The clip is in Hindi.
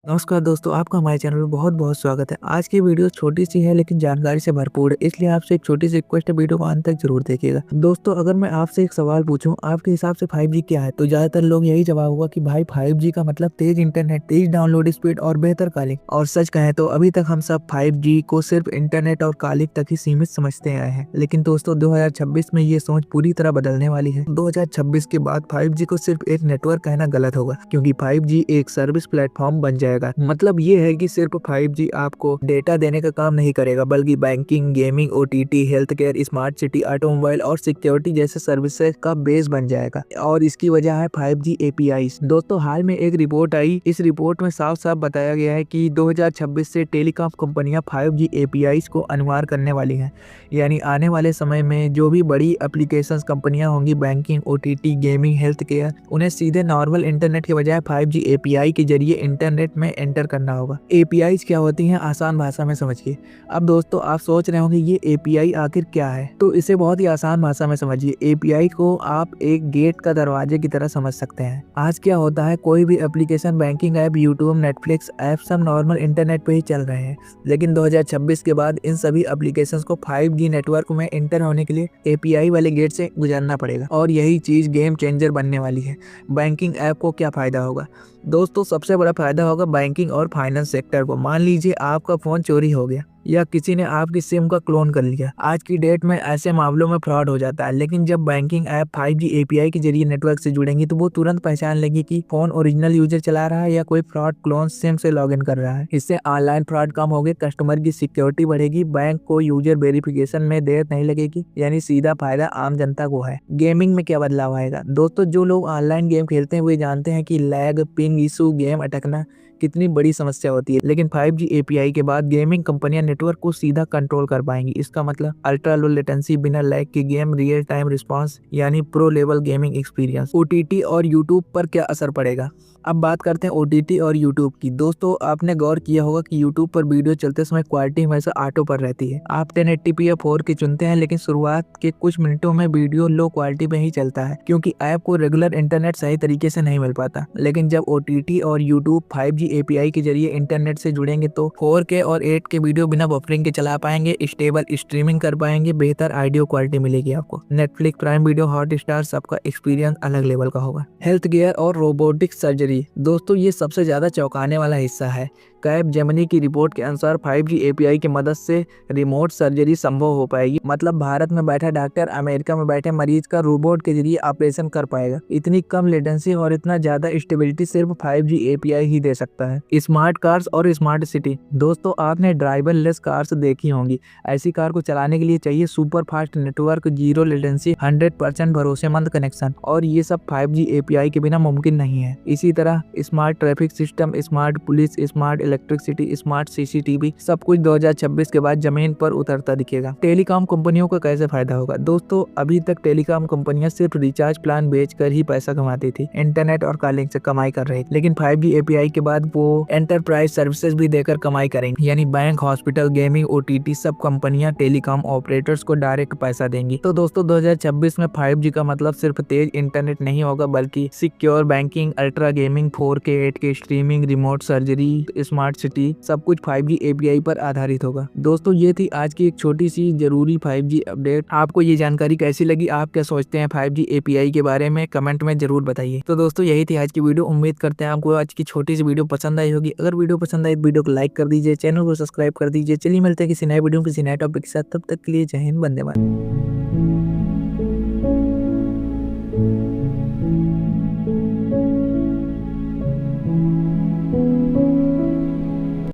नमस्कार दोस्तों, आपका हमारे चैनल में बहुत-बहुत स्वागत है। आज की वीडियो छोटी-सी है लेकिन जानकारी से भरपूर है, इसलिए आपसे एक छोटी-सी रिक्वेस्ट है, वीडियो को अंत तक ज़रूर देखिएगा। दोस्तों, अगर मैं आपसे एक सवाल पूछूँ, आपके हिसाब से 5G क्या है? तो ज़्यादातर लोग यही जवाब होगा कि भाई 5G का मतलब तेज़ इंटरनेट, तेज़ डाउनलोड स्पीड और बेहतर कॉलिंग। और सच कहें तो अभी तक हम सब 5G को सिर्फ इंटरनेट और कॉलिंग तक ही सीमित समझते आए हैं। लेकिन दोस्तों 2026 में ये सोच पूरी तरह बदलने वाली है। 2026 के बाद 5G को सिर्फ एक नेटवर्क कहना गलत होगा, क्योंकि 5G एक सर्विस प्लेटफॉर्म बन जाएगा। मतलब ये है कि सिर्फ 5G आपको डेटा देने का काम नहीं करेगा, बल्कि banking, gaming, OTT, health care, smart city, automobile और सिक्योरिटी जैसे सर्विसेज का बेस बन जाएगा। और इसकी वजह है 5G APIs। दोस्तों, हाल में एक रिपोर्ट आई, इस रिपोर्ट में साफ साफ बताया गया है कि 2026 से टेलीकॉम कंपनियां 5G APIs को अनिवार्य करने वाली हैं। यानी आने वाले समय में जो भी बड़ी एप्लीकेशंस कंपनियां होंगी, banking, OTT, gaming, health care, उन्हें सीधे नॉर्मल इंटरनेट के बजाय 5G API के जरिए इंटरनेट में एंटर करना होगा। APIs क्या होती हैं, आसान भाषा में समझिए। अब दोस्तों, आप सोच रहे होंगे ये API आखिर क्या है, तो इसे बहुत ही आसान भाषा में समझिए। API को आप एक गेट का दरवाजे की तरह समझ सकते हैं। आज क्या होता है, कोई भी application, banking app, YouTube, Netflix app सब नॉर्मल इंटरनेट पे ही चल रहे हैं। लेकिन 2026 के बाद इन सभी एप्लीकेशंस को 5G नेटवर्क में एंटर होने के लिए API वाले गेट से गुजरना पड़ेगा, और यही चीज गेम चेंजर बनने वाली है। बैंकिंग ऐप को क्या फायदा होगा? दोस्तों, सबसे बड़ा फायदा होगा बैंकिंग और फाइनेंस सेक्टर को। मान लीजिए आपका फोन चोरी हो गया या किसी ने आपकी सिम का क्लोन कर लिया। आज की डेट में ऐसे मामलों में फ्रॉड हो जाता है, लेकिन जब बैंकिंग ऐप 5G API के जरिए नेटवर्क से जुड़ेंगी तो वो तुरंत पहचान लेगी कि फोन ओरिजिनल यूजर चला रहा है या कोई फ्रॉड क्लोन सिम से लॉगिन कर रहा है। इससे ऑनलाइन फ्रॉड कम होगी, कस्टमर की सिक्योरिटी बढ़ेगी, बैंक को यूजर वेरिफिकेशन में देर नहीं लगेगी। यानी सीधा फायदा आम जनता को है। गेमिंग में क्या बदलाव आएगा? दोस्तों, जो लोग ऑनलाइन गेम खेलते हैं वे जानते हैं कि लैग, पिंग इशू, गेम अटकना कितनी बड़ी समस्या होती है। लेकिन 5G API के बाद गेमिंग कंपनियां नेटवर्क को सीधा कंट्रोल कर पाएंगी। इसका मतलब अल्ट्रा लो लेटेंसी, बिना लैग के गेम, रियल टाइम रिस्पांस, यानी pro level gaming experience. OTT और यूट्यूब पर क्या असर पड़ेगा? अब बात करते हैं OTT और यूट्यूब की। दोस्तों, आपने गौर किया होगा कि यूट्यूब पर वीडियो चलते समय क्वालिटी हमेशा ऑटो पर रहती है। आप 1080p या 4K चुनते हैं, लेकिन शुरुआत के कुछ मिनटों में वीडियो लो क्वालिटी में ही चलता है, क्योंकि ऐप को रेगुलर इंटरनेट सही तरीके से नहीं मिल पाता। लेकिन जब OTT और यूट्यूब 5G API के जरिए इंटरनेट से जुड़ेंगे तो 4K और 8K वीडियो बिना बफरिंग के चला पाएंगे, स्टेबल स्ट्रीमिंग कर पाएंगे, बेहतर ऑडियो क्वालिटी मिलेगी आपको। नेटफ्लिक्स, प्राइम वीडियो, हॉटस्टार, सबका एक्सपीरियंस अलग लेवल का होगा। हेल्थ केयर और रोबोटिक सर्जरी, दोस्तों ये सबसे ज्यादा चौंकाने वाला हिस्सा है। कैपजेमिनी की रिपोर्ट के अनुसार 5G API की मदद से रिमोट सर्जरी संभव हो पाएगी। मतलब भारत में बैठा डॉक्टर अमेरिका में बैठे मरीज का रोबोट के जरिए ऑपरेशन कर पाएगा। इतनी कम लेटेंसी और इतना ज्यादा स्टेबिलिटी सिर्फ 5G API ही दे सकता है। स्मार्ट कार्स और स्मार्ट सिटी, दोस्तों आपने ड्राइवर लेस कार्स देखी होंगी। ऐसी कार को चलाने के लिए चाहिए super fast network, zero latency, 100% भरोसेमंद कनेक्शन, और ये सब 5G API के बिना मुमकिन नहीं है। इसी तरह smart traffic system, smart police, smart electricity, smart CCTV, सब कुछ 2026 के बाद जमीन पर उतरता दिखेगा। टेलीकॉम कंपनियों को कैसे फायदा होगा? दोस्तों, अभी तक टेलीकॉम कंपनियां सिर्फ रिचार्ज प्लान बेचकर ही पैसा कमाती थी, इंटरनेट और कॉलिंग से कमाई कर रही थी। लेकिन 5G API के बाद वो एंटरप्राइज सर्विसेज भी देकर कमाई करेंगी। यानी बैंक, हॉस्पिटल, गेमिंग, OTT सब कंपनियां टेलीकॉम ऑपरेटर्स को डायरेक्ट पैसा देंगी। तो दोस्तों 2026 में 5G का मतलब सिर्फ तेज इंटरनेट नहीं होगा, बल्कि secure banking, ultra gaming, 4K 8K streaming, remote surgery, smart city, सब कुछ 5G API पर आधारित होगा। दोस्तों, ये थी आज की एक छोटी सी जरूरी 5G अपडेट। आपको ये जानकारी कैसी लगी? आप क्या सोचते हैं 5G API के बारे में? कमेंट में जरूर बताइए। तो दोस्तों, यही थी आज की वीडियो। उम्मीद करते हैं आपको आज की छोटी सी वीडियो पसंद आई होगी। अगर वीडियो पसंद आई तो वीडियो को लाइक कर दीजिए, चैनल को सब्सक्राइब कर दीजिए। चलिए मिलते हैं किसी नए वीडियो किसी नए टॉपिक के साथ। तब तक के लिए जय हिंद, वंदे मातरम।